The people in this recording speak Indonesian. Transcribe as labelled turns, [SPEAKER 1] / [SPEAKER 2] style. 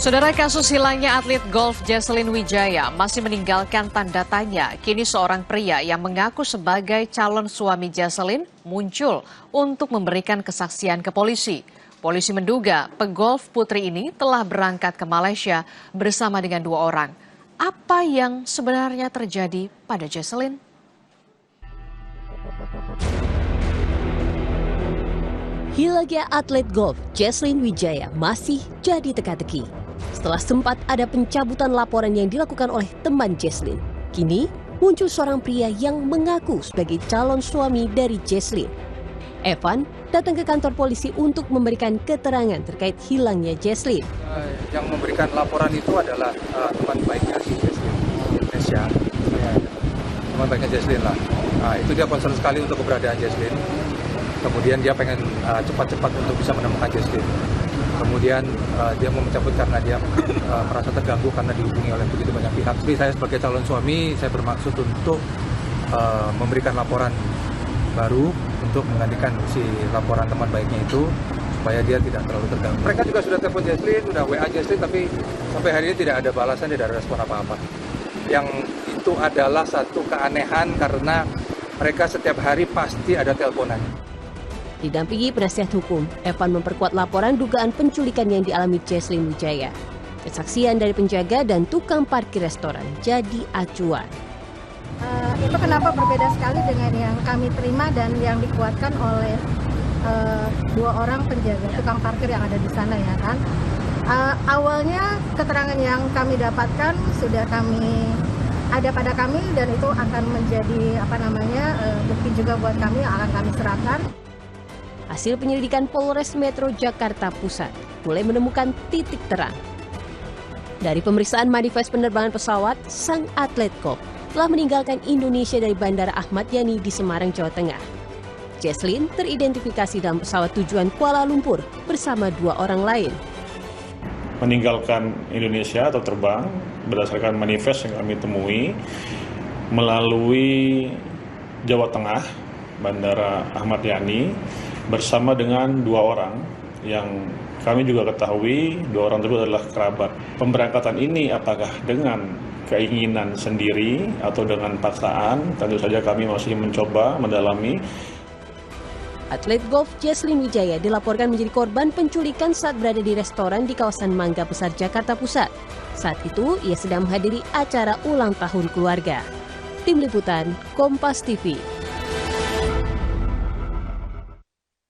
[SPEAKER 1] Saudara, kasus hilangnya atlet golf Jesslyn Wijaya masih meninggalkan tanda tanya. Kini seorang pria yang mengaku sebagai calon suami Jesslyn muncul untuk memberikan kesaksian ke polisi. Polisi menduga pegolf putri ini telah berangkat ke Malaysia bersama dengan 2 orang. Apa yang sebenarnya terjadi pada Jesslyn?
[SPEAKER 2] Hilangnya atlet golf Jesslyn Wijaya masih jadi teka-teki. Setelah sempat ada pencabutan laporan yang dilakukan oleh teman Jesslyn, kini muncul seorang pria yang mengaku sebagai calon suami dari Jesslyn. Evan datang ke kantor polisi untuk memberikan keterangan terkait hilangnya Jesslyn.
[SPEAKER 3] Yang memberikan laporan itu adalah teman baiknya si Jesslyn Indonesia. Teman baiknya Jesslyn lah. Itu dia concern sekali untuk keberadaan Jesslyn. Kemudian dia pengen cepat-cepat untuk bisa menemukan Jesslyn. Kemudian dia mau mencabut karena dia merasa terganggu karena dihubungi oleh begitu banyak pihak. Tapi saya sebagai calon suami, saya bermaksud untuk memberikan laporan baru untuk menggantikan si laporan teman baiknya itu supaya dia tidak terlalu terganggu. Mereka juga sudah telepon Jesslyn, sudah WA Jesslyn, tapi sampai hari ini tidak ada balasan, tidak ada respon apa-apa. Yang itu adalah satu keanehan karena mereka setiap hari pasti ada teleponan.
[SPEAKER 2] Didampingi penasihat hukum, Evan memperkuat laporan dugaan penculikan yang dialami Jesslyn Wijaya. Kesaksian dari penjaga dan tukang parkir restoran jadi acuan.
[SPEAKER 4] Itu kenapa berbeda sekali dengan yang kami terima dan yang dikuatkan oleh 2 orang penjaga tukang parkir yang ada di sana, ya kan. Awalnya keterangan yang kami dapatkan sudah ada pada kami dan itu akan menjadi bukti juga buat kami yang akan kami serahkan.
[SPEAKER 2] Hasil penyelidikan Polres Metro Jakarta Pusat mulai menemukan titik terang. Dari pemeriksaan manifest penerbangan pesawat, sang atlet golf telah meninggalkan Indonesia dari Bandara Ahmad Yani di Semarang, Jawa Tengah. Jesslyn teridentifikasi dalam pesawat tujuan Kuala Lumpur bersama 2 orang lain.
[SPEAKER 5] Meninggalkan Indonesia atau terbang berdasarkan manifest yang kami temui melalui Jawa Tengah, Bandara Ahmad Yani, bersama dengan 2 orang yang kami juga ketahui 2 orang tersebut adalah kerabat. Pemberangkatan ini apakah dengan keinginan sendiri atau dengan paksaan, tentu saja kami masih mencoba mendalami.
[SPEAKER 2] Atlet golf Jesslyn Wijaya dilaporkan menjadi korban penculikan saat berada di restoran di kawasan Mangga Besar, Jakarta Pusat. Saat itu, ia sedang menghadiri acara ulang tahun keluarga. Tim Liputan, Kompas TV.